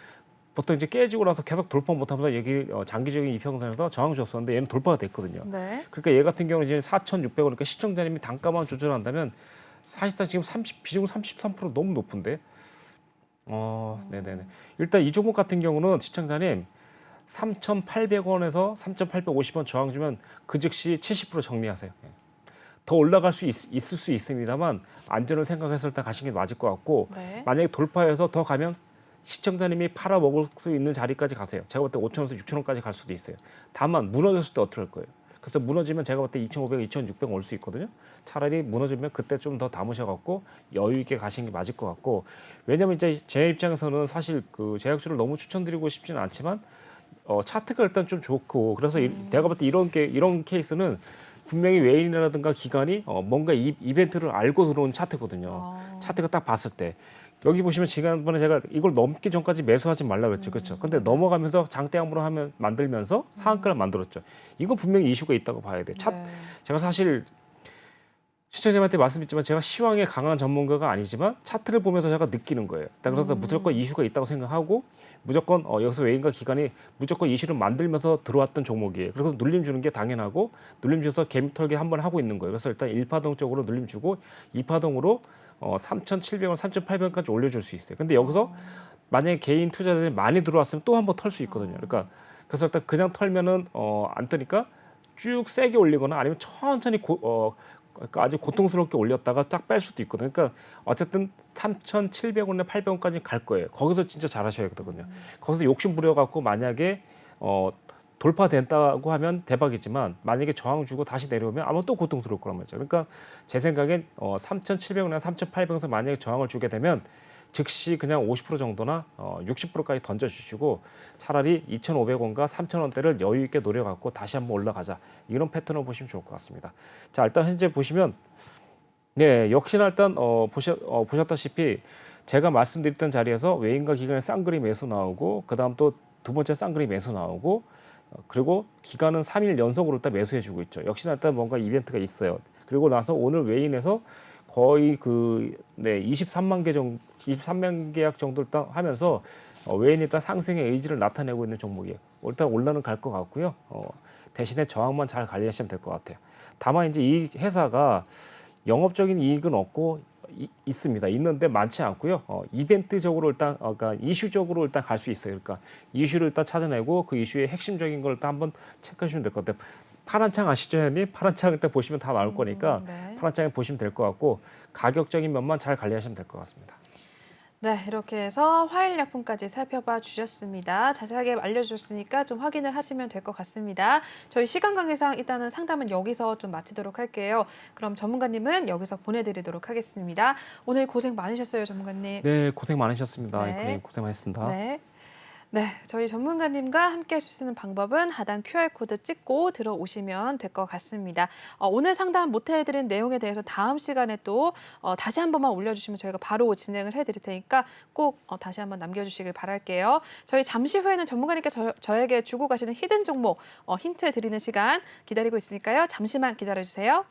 보통 이제 깨지고 나서 계속 돌파 못하면서 여기 장기적인 이평선에서 저항 줬었는데 얘는 돌파가 됐거든요. 네. 그러니까 얘 같은 경우는 이제 4,600원 그러니까 시청자님이 단가만 조절한다면 사실상 지금 비중 33% 너무 높은데. 네네네. 일단 이 종목 같은 경우는 시청자님 3,800원에서 3,850원 저항 주면 그 즉시 70% 정리하세요. 예. 더 올라갈 수 있을 수 있습니다만 안전을 생각해서 일단 가시는 게 맞을 것 같고 네. 만약에 돌파해서 더 가면 시청자님이 팔아 먹을 수 있는 자리까지 가세요. 제가 볼 때 5,000원에서 6,000원까지 갈 수도 있어요. 다만 무너졌을 때 어떻게 할 거예요? 그래서 무너지면 제가 볼 때 2,500, 2,600 올 수 있거든요. 차라리 무너지면 그때 좀 더 담으셔갖고 여유 있게 가시는 게 맞을 것 같고 왜냐면 이제 제 입장에서는 사실 그 제약주를 너무 추천드리고 싶지는 않지만 차트가 일단 좀 좋고 그래서 내가 볼 때 이런 케이스는 분명히 외인이라든가 기관이 뭔가 이벤트를 알고 들어온 차트거든요. 차트가 딱 봤을 때 여기 보시면 지난번에 제가 이걸 넘기 전까지 매수하지 말라 그랬죠, 그렇죠? 근데 넘어가면서 장대양으로 하면 만들면서 상한가를 만들었죠. 이건 분명히 이슈가 있다고 봐야 돼. 네. 제가 사실 시청자님한테 말씀드렸지만 제가 시황에 강한 전문가가 아니지만 차트를 보면서 제가 느끼는 거예요. 그래서 무조건 이슈가 있다고 생각하고 무조건 여기서 외인과 기관이 무조건 이슈를 만들면서 들어왔던 종목이에요. 그래서 눌림 주는 게 당연하고 눌림 줘서 개미털기 한번 하고 있는 거예요. 그래서 일단 1파동 쪽으로 눌림 주고 2파동으로 3,700원, 3,800원까지 올려줄 수 있어요. 근데 여기서 만약에 개인 투자자들이 많이 들어왔으면 또 한번 털 수 있거든요. 그러니까 그래서 일단 그냥 털면은 안 뜨니까 쭉 세게 올리거나 아니면 천천히 그러니까 아주 고통스럽게 올렸다가 딱 뺄 수도 있거든요. 그러니까 어쨌든 3,700원에 800원까지 갈 거예요. 거기서 진짜 잘하셔야 되거든요. 거기서 욕심 부려갖고 만약에 돌파된다고 하면 대박이지만 만약에 저항 주고 다시 내려오면 아마 또 고통스러울 거란 말이죠. 그러니까 제 생각엔 3,700원이나 3,800원에서 만약에 저항을 주게 되면 즉시 그냥 50% 정도나 60%까지 던져주시고 차라리 2,500원과 3,000원대를 여유 있게 노려갖고 다시 한번 올라가자 이런 패턴을 보시면 좋을 것 같습니다. 자 일단 현재 보시면 네 역시나 일단 보셨다시피 제가 말씀드렸던 자리에서 외인과 기관의 쌍그리 매수 나오고 그 다음 또 두 번째 쌍그리 매수 나오고 그리고 기관은 3일 연속으로 일단 매수해주고 있죠. 역시나 일단 뭔가 이벤트가 있어요. 그리고 나서 오늘 외인에서 거의 23만 개 정도, 23만 계약 정도 일단 하면서 외인이 일단 상승의 의지를 나타내고 있는 종목이에요. 일단 올라는 갈 것 같고요. 대신에 저항만 잘 관리하시면 될 것 같아요. 다만 이제 이 회사가 영업적인 이익은 없고 있습니다. 있는데 많지 않고요. 이벤트적으로 일단 그러니까 이슈적으로 일단 갈 수 있어요. 그러니까 이슈를 일단 찾아내고 그 이슈의 핵심적인 걸 일단 한번 체크하시면 될 것 같아요. 파란 창 아시죠, 형님? 파란 창 일단 보시면 다 나올 거니까 네. 파란 창에 보시면 될 것 같고 가격적인 면만 잘 관리하시면 될 것 같습니다. 네, 이렇게 해서 화일약품까지 살펴봐 주셨습니다. 자세하게 알려주셨으니까 좀 확인을 하시면 될 것 같습니다. 저희 시간 관계상 일단은 상담은 여기서 좀 마치도록 할게요. 그럼 전문가님은 여기서 보내드리도록 하겠습니다. 오늘 고생 많으셨어요, 전문가님. 네, 고생 많으셨습니다. 네. 앵커님 고생 많으셨습니다. 네. 네, 저희 전문가님과 함께 하실 수 있는 방법은 하단 QR코드 찍고 들어오시면 될 것 같습니다. 오늘 상담 못 해드린 내용에 대해서 다음 시간에 또 다시 한 번만 올려주시면 저희가 바로 진행을 해드릴 테니까 꼭 다시 한번 남겨주시길 바랄게요. 저희 잠시 후에는 전문가님께 저에게 주고 가시는 히든 종목 힌트 드리는 시간 기다리고 있으니까요. 잠시만 기다려주세요.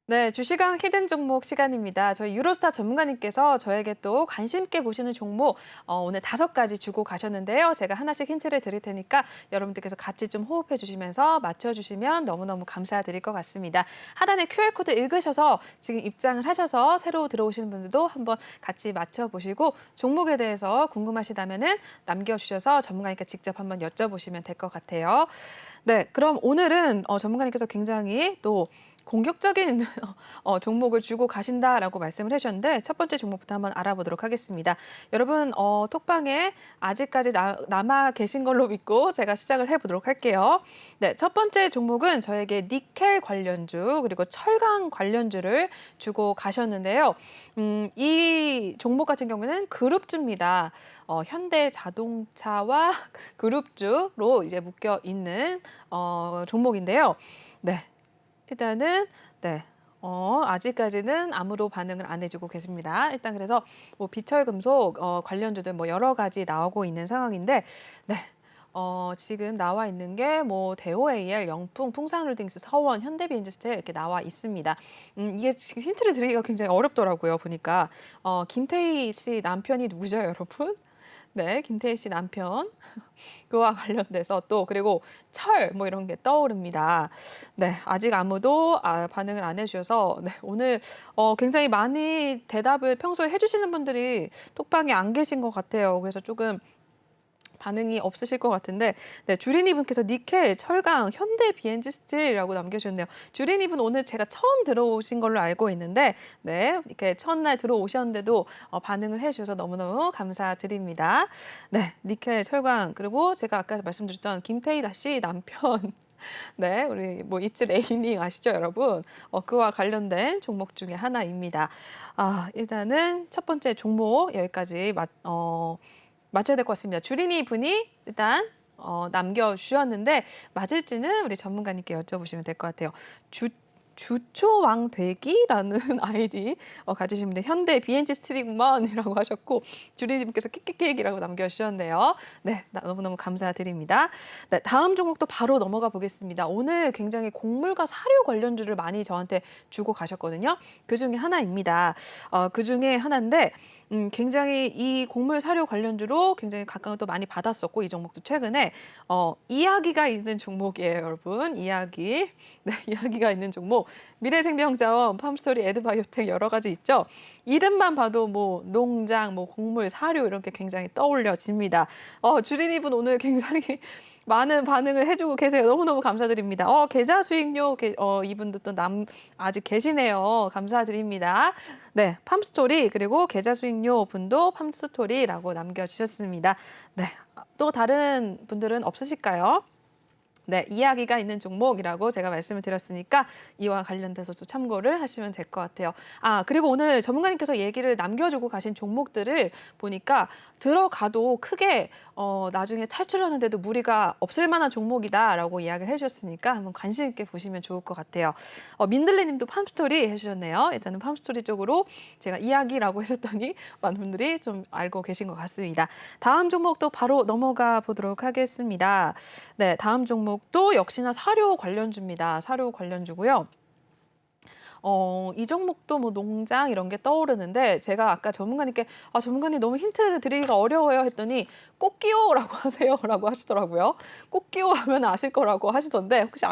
네, 주시강 히든 종목 시간입니다. 저희 유로스타 전문가님께서 저에게 또 관심 있게 보시는 종목 오늘 5가지 주고 가셨는데요. 제가 하나씩 힌트를 드릴 테니까 여러분들께서 같이 좀 호흡해 주시면서 맞춰주시면 너무너무 감사드릴 것 같습니다. 하단에 QR코드 읽으셔서 지금 입장을 하셔서 새로 들어오시는 분들도 한번 같이 맞춰보시고 종목에 대해서 궁금하시다면 남겨주셔서 전문가님께 직접 한번 여쭤보시면 될 것 같아요. 네, 그럼 오늘은 전문가님께서 굉장히 또 공격적인 종목을 주고 가신다라고 말씀을 해주셨는데 첫 번째 종목부터 한번 알아보도록 하겠습니다. 여러분 톡방에 아직까지 남아 계신 걸로 믿고 제가 시작을 해보도록 할게요. 네, 첫 번째 종목은 저에게 니켈 관련주 그리고 철강 관련주를 주고 가셨는데요. 이 종목 같은 경우는 그룹주입니다. 현대자동차와 그룹주로 이제 묶여 있는 종목인데요. 네, 일단은 네. 아직까지는 아무도 반응을 안 해주고 계십니다. 일단 그래서 뭐 비철금속 관련주들 뭐 여러 가지 나오고 있는 상황인데, 네. 지금 나와 있는 게 뭐 대우AR, 영풍, 풍산홀딩스, 서원, 현대비엔지스텔 이렇게 나와 있습니다. 이게 지금 힌트를 드리기가 굉장히 어렵더라고요. 보니까 김태희 씨 남편이 누구죠, 여러분? 네, 김태희 씨 남편 그와 관련돼서 또 그리고 철 뭐 이런 게 떠오릅니다. 네, 아직 아무도 반응을 안 해주셔서 네, 오늘 굉장히 많이 대답을 평소에 해주시는 분들이 톡방에 안 계신 것 같아요. 그래서 조금 반응이 없으실 것 같은데, 네, 주린이분께서 니켈, 철강, 현대 비엔지 스틸이라고 남겨주셨네요. 주린이분 오늘 제가 처음 들어오신 걸로 알고 있는데, 네, 이렇게 첫날 들어오셨는데도 반응을 해주셔서 너무너무 감사드립니다. 네, 니켈, 철강, 그리고 제가 아까 말씀드렸던 김태희라 씨 남편. 네, 우리 뭐 이츠 레이닝 아시죠, 여러분? 그와 관련된 종목 중에 하나입니다. 일단은 첫 번째 종목 여기까지 맞춰야 될 것 같습니다. 주린이 분이 일단 남겨주셨는데 맞을지는 우리 전문가님께 여쭤보시면 될 것 같아요. 주초왕되기라는 아이디 가지신 분들 현대 비엔지 스트리구먼이라고 하셨고 주린이분께서 킥킥킥이라고 남겨주셨네요. 네, 너무너무 감사드립니다. 네, 다음 종목도 바로 넘어가 보겠습니다. 오늘 굉장히 곡물과 사료 관련주를 많이 저한테 주고 가셨거든요. 그 중에 하나입니다. 그 중에 하나인데 굉장히 이 곡물 사료 관련주로 굉장히 각광을 또 많이 받았었고 이 종목도 최근에 이야기가 있는 종목이에요, 여러분. 이야기. 네, 이야기가 있는 종목. 미래생명자원, 팜스토리, 에드바이오텍 여러 가지 있죠. 이름만 봐도 뭐 농장, 뭐 곡물, 사료 이런 게 굉장히 떠올려집니다. 주린이분 오늘 굉장히 많은 반응을 해주고 계세요. 너무너무 감사드립니다. 계좌 수익료 이분도 또 아직 계시네요. 감사드립니다. 네, 팜스토리 그리고 계좌 수익료 분도 팜스토리라고 남겨주셨습니다. 네, 또 다른 분들은 없으실까요? 네, 이야기가 있는 종목이라고 제가 말씀을 드렸으니까 이와 관련돼서도 참고를 하시면 될 것 같아요. 그리고 오늘 전문가님께서 얘기를 남겨주고 가신 종목들을 보니까 들어가도 크게 나중에 탈출하는데도 무리가 없을 만한 종목이다라고 이야기를 해주셨으니까 한번 관심 있게 보시면 좋을 것 같아요. 민들레님도 팜스토리 해주셨네요. 일단은 팜스토리 쪽으로 제가 이야기라고 했었더니 많은 분들이 좀 알고 계신 것 같습니다. 다음 종목도 바로 넘어가 보도록 하겠습니다. 네, 다음 종목 또 역시나 사료 관련주입니다. 사료 관련주고요. 이 종목도 뭐 농장 이런 게 떠오르는데 제가 아까 전문가님께 전문가님 너무 힌트 드리기가 어려워요 했더니 꽃기호라고 하세요라고 하시더라고요. 꽃기호 하면 아실 거라고 하시던데 혹시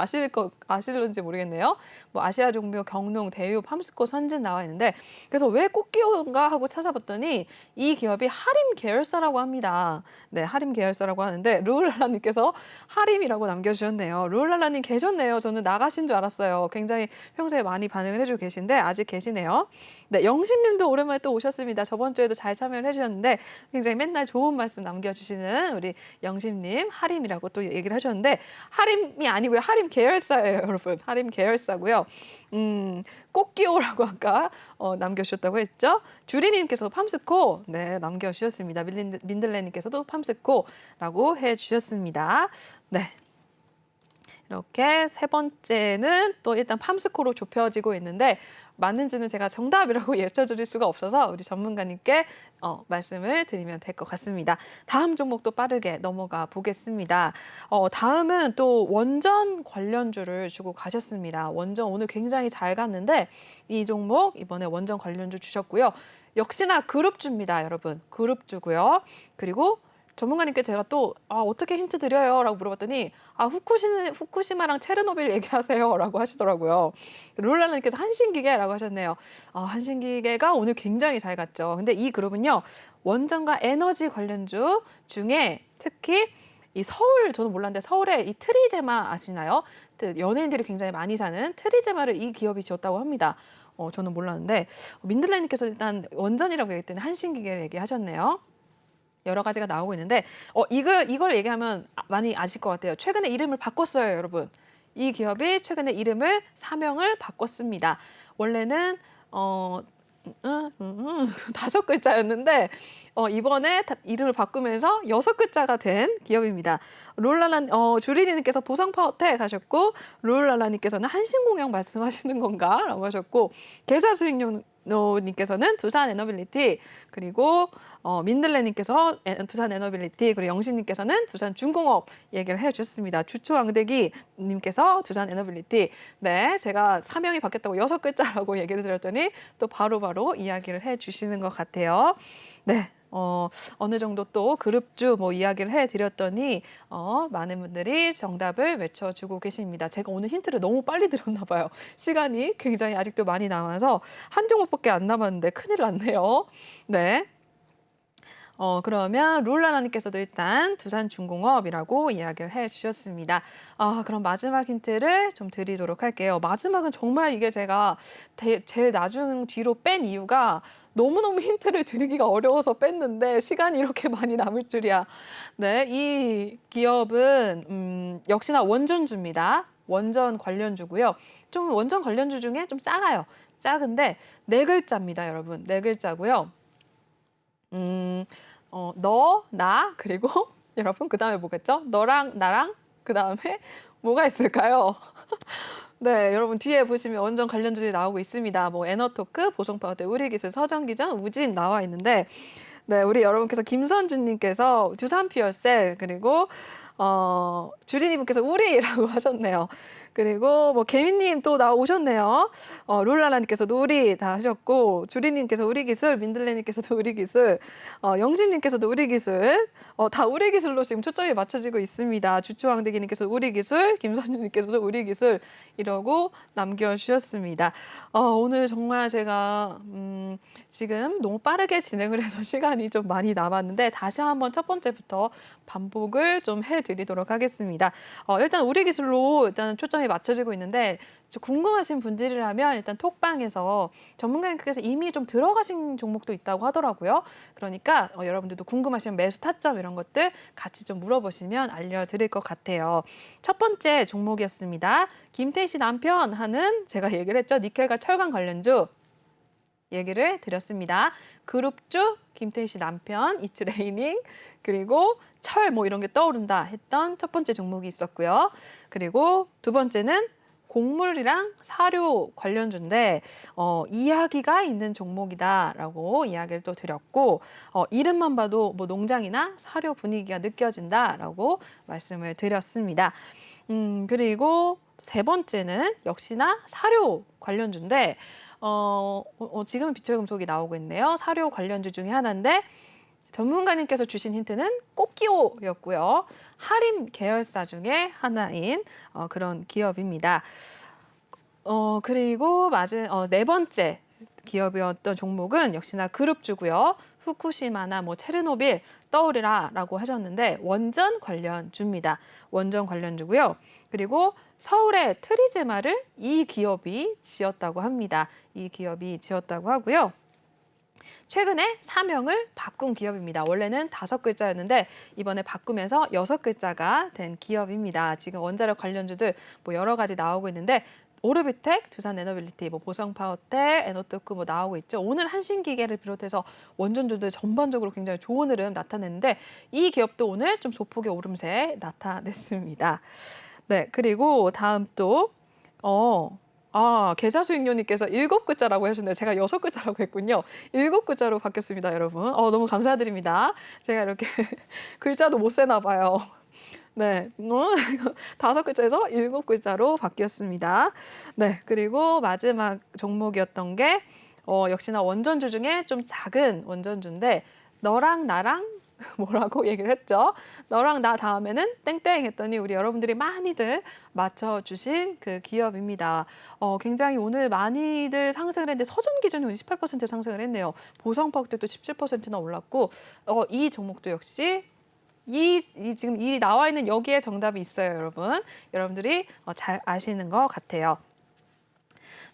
아실는지 모르겠네요. 뭐 아시아 종묘, 경농, 대유, 팜스코, 선진 나와 있는데 그래서 왜 꽃기호인가 하고 찾아봤더니 이 기업이 하림 계열사라고 합니다. 네, 하림 계열사라고 하는데 루울랄라님께서 하림이라고 남겨주셨네요. 루울랄라님 계셨네요. 저는 나가신 줄 알았어요. 굉장히 평소에 많이 반응을 해주고 계신데 아직 계시네요. 네, 영신님도 오랜만에 또 오셨습니다. 저번 주에도 잘 참여를 해주셨는데 굉장히 맨날 좋은 말씀 남겨주시는 우리 영신님 하림이라고 또 얘기를 하셨는데 하림이 아니고요. 하림 계열사예요, 여러분. 하림 계열사고요. 꽃기호라고 아까 남겨주셨다고 했죠. 주리님께서 팜스코 네 남겨주셨습니다. 민들레님께서도 팜스코라고 해주셨습니다. 네. 이렇게 세 번째는 또 일단 팜스코로 좁혀지고 있는데 맞는지는 제가 정답이라고 예쳐드릴 수가 없어서 우리 전문가님께 말씀을 드리면 될 것 같습니다. 다음 종목도 빠르게 넘어가 보겠습니다. 다음은 또 원전 관련주를 주고 가셨습니다. 원전 오늘 굉장히 잘 갔는데 이 종목 이번에 원전 관련주 주셨고요. 역시나 그룹주입니다, 여러분. 그룹주고요. 그리고 전문가님께 제가 또 어떻게 힌트 드려요? 라고 물어봤더니 후쿠시마랑 체르노빌 얘기하세요 라고 하시더라고요. 룰라님께서 한신기계라고 하셨네요. 한신기계가 오늘 굉장히 잘 갔죠. 근데 이 그룹은요. 원전과 에너지 관련주 중에 특히 이 서울 저는 몰랐는데 서울에 이 트리제마 아시나요? 연예인들이 굉장히 많이 사는 트리제마를 이 기업이 지었다고 합니다. 저는 몰랐는데 민들레님께서 일단 원전이라고 얘기했더니 한신기계를 얘기하셨네요. 여러 가지가 나오고 있는데 이걸 얘기하면 많이 아실 것 같아요. 최근에 이름을 바꿨어요, 여러분. 이 기업이 최근에 이름을 사명을 바꿨습니다. 원래는 5글자였는데 이번에 이름을 바꾸면서 6글자가 된 기업입니다. 롤랄라 주리님께서 보성파워텍 하셨고 롤랄라님께서는 한신공영 말씀하시는 건가? 라고 하셨고 계사수익료님께서는 두산 에너빌리티 그리고 민들레님께서 두산 에너빌리티 그리고 영신님께서는 두산 중공업 얘기를 해주셨습니다. 주초왕대기님께서 두산 에너빌리티 네 제가 사명이 바뀌었다고 6글자라고 얘기를 드렸더니 또 바로바로 이야기를 해주시는 것 같아요. 네. 어느 정도 또 그룹주 뭐 이야기를 해드렸더니 많은 분들이 정답을 외쳐주고 계십니다. 제가 오늘 힌트를 너무 빨리 드렸나 봐요. 시간이 굉장히 아직도 많이 남아서 한 종목밖에 안 남았는데 큰일 났네요. 네. 그러면 룰라나님께서도 일단 두산중공업이라고 이야기를 해주셨습니다. 그럼 마지막 힌트를 좀 드리도록 할게요. 마지막은 정말 이게 제가 제일 나중 뒤로 뺀 이유가 너무너무 힌트를 드리기가 어려워서 뺐는데 시간이 이렇게 많이 남을 줄이야. 네, 이 기업은 역시나 원전주입니다. 원전 관련주고요. 좀 원전 관련주 중에 좀 작아요. 작은데 4글자입니다, 여러분. 4글자고요. 너, 나, 그리고 여러분 그다음에 뭐겠죠? 너랑 나랑 그다음에 뭐가 있을까요? 네, 여러분 뒤에 보시면 원전 관련주들이 나오고 있습니다. 뭐 에너토크, 보성파워텍, 우리기술, 서정기전, 우진 나와 있는데 네, 우리 여러분께서 김선주님께서 두산퓨얼셀 그리고 주리님께서 우리라고 하셨네요. 그리고 뭐 개미님 또 나오셨네요. 룰라라님께서도 우리 다 하셨고 주리님께서 우리기술, 민들레님께서도 우리기술, 영진님께서도 우리기술, 다 우리기술로 지금 초점이 맞춰지고 있습니다. 주초왕대기님께서 우리기술, 김선주님께서도 우리기술 이러고 남겨주셨습니다. 오늘 정말 제가 지금 너무 빠르게 진행을 해서 시간이 좀 많이 남았는데 다시 한번 첫 번째부터 반복을 좀 해드리도록 하겠습니다. 일단 우리기술로 일단 초점이 맞춰지고 있는데 궁금하신 분들이라면 일단 톡방에서 전문가님께서 이미 좀 들어가신 종목도 있다고 하더라고요. 그러니까 여러분들도 궁금하시면 매수 타점 이런 것들 같이 좀 물어보시면 알려드릴 것 같아요. 첫 번째 종목이었습니다. 김태희 씨 남편 하는 제가 얘기를 했죠. 니켈과 철강 관련주 얘기를 드렸습니다. 그룹주 김태희 씨 남편 이츠레이닝 그리고 철 뭐 이런 게 떠오른다 했던 첫 번째 종목이 있었고요. 그리고 두 번째는 곡물이랑 사료 관련주인데 이야기가 있는 종목이다라고 이야기를 또 드렸고 이름만 봐도 뭐 농장이나 사료 분위기가 느껴진다라고 말씀을 드렸습니다. 그리고 세 번째는 역시나 사료 관련주인데 지금은 비철금속이 나오고 있네요. 사료 관련주 중에 하나인데 전문가님께서 주신 힌트는 꽃기호였고요. 하림 계열사 중에 하나인 그런 기업입니다. 그리고 네 번째 기업이었던 종목은 역시나 그룹주고요. 후쿠시마나 뭐 체르노빌 떠오르라라고 하셨는데 원전 관련주입니다. 원전 관련주고요. 그리고 서울의 트리제마를 이 기업이 지었다고 합니다. 이 기업이 지었다고 하고요. 최근에 사명을 바꾼 기업입니다. 원래는 5글자였는데 이번에 바꾸면서 6글자가 된 기업입니다. 지금 원자력 관련주들 뭐 여러 가지 나오고 있는데 오르비텍, 두산에너빌리티, 뭐 보성파워텍, 에너토크 뭐 나오고 있죠. 오늘 한신기계를 비롯해서 원전주들 전반적으로 굉장히 좋은 흐름 나타냈는데 이 기업도 오늘 좀 소폭의 오름세 나타냈습니다. 네, 그리고 다음 또 계좌수익료님께서 7글자라고 하셨네요. 제가 6글자라고 했군요. 7글자로 바뀌었습니다, 여러분. 너무 감사드립니다. 제가 이렇게 글자도 못 세나 봐요. 네, 5글자에서 7글자로 바뀌었습니다. 네, 그리고 마지막 종목이었던 게 역시나 원전주 중에 좀 작은 원전주인데 너랑 나랑 뭐라고 얘기를 했죠. 너랑 나 다음에는 땡땡 했더니 우리 여러분들이 많이들 맞춰주신 그 기업입니다. 굉장히 오늘 많이들 상승을 했는데 서준 기준이 28% 상승을 했네요. 보성파워텍도 17%나 올랐고 이 종목도 역시 지금 이 나와 있는 여기에 정답이 있어요, 여러분. 여러분들이 잘 아시는 것 같아요.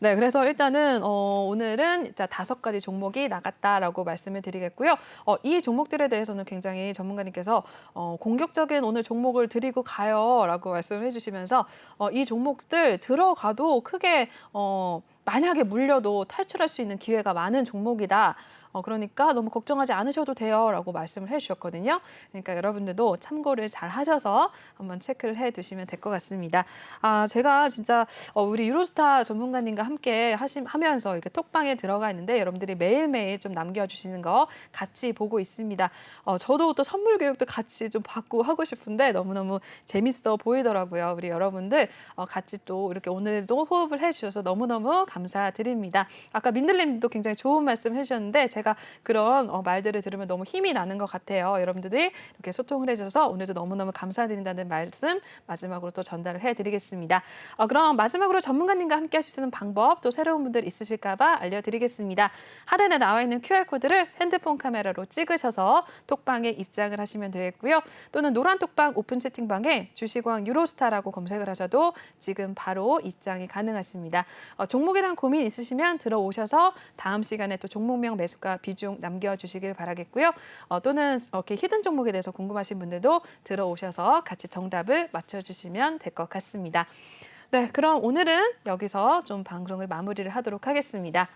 네, 그래서 일단은 오늘은 일단 5가지 종목이 나갔다라고 말씀을 드리겠고요. 이 종목들에 대해서는 굉장히 전문가님께서 공격적인 오늘 종목을 드리고 가요라고 말씀을 해주시면서 이 종목들 들어가도 크게 만약에 물려도 탈출할 수 있는 기회가 많은 종목이다. 그러니까 너무 걱정하지 않으셔도 돼요라고 말씀을 해주셨거든요. 그러니까 여러분들도 참고를 잘 하셔서 한번 체크를 해두시면 될 것 같습니다. 제가 진짜 우리 유로스타 전문가님과 함께 하면서 이렇게 톡방에 들어가 있는데 여러분들이 매일매일 좀 남겨주시는 거 같이 보고 있습니다. 저도 또 선물 교육도 같이 좀 받고 하고 싶은데 너무너무 재밌어 보이더라고요. 우리 여러분들 같이 또 이렇게 오늘도 호흡을 해주셔서 너무너무 감사드립니다. 아까 민들님도 굉장히 좋은 말씀 해주셨는데 제가 그런 말들을 들으면 너무 힘이 나는 것 같아요. 여러분들이 이렇게 소통을 해주셔서 오늘도 너무너무 감사드린다는 말씀 마지막으로 또 전달을 해드리겠습니다. 그럼 마지막으로 전문가님과 함께 하실 수 있는 방법 또 새로운 분들 있으실까 봐 알려드리겠습니다. 하단에 나와 있는 QR코드를 핸드폰 카메라로 찍으셔서 톡방에 입장을 하시면 되겠고요. 또는 노란 톡방 오픈 채팅방에 주식왕 유로스타라고 검색을 하셔도 지금 바로 입장이 가능하십니다. 종목에 대한 고민 있으시면 들어오셔서 다음 시간에 또 종목명 매수가 비중 남겨주시길 바라겠고요. 또는 이렇게 히든 종목에 대해서 궁금하신 분들도 들어오셔서 같이 정답을 맞춰주시면 될 것 같습니다. 네, 그럼 오늘은 여기서 좀 방송을 마무리를 하도록 하겠습니다.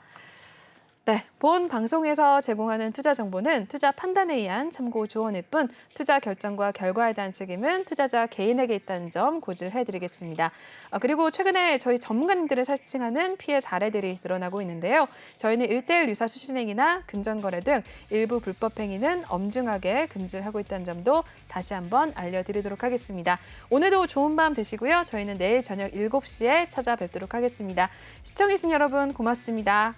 네, 본 방송에서 제공하는 투자 정보는 투자 판단에 의한 참고 조언일 뿐 투자 결정과 결과에 대한 책임은 투자자 개인에게 있다는 점 고지해드리겠습니다. 그리고 최근에 저희 전문가님들을 사칭하는 피해 사례들이 늘어나고 있는데요. 저희는 1:1 유사 수신행위나 금전거래 등 일부 불법 행위는 엄중하게 금지를 하고 있다는 점도 다시 한번 알려드리도록 하겠습니다. 오늘도 좋은 밤 되시고요. 저희는 내일 저녁 7시에 찾아뵙도록 하겠습니다. 시청해주신 여러분 고맙습니다.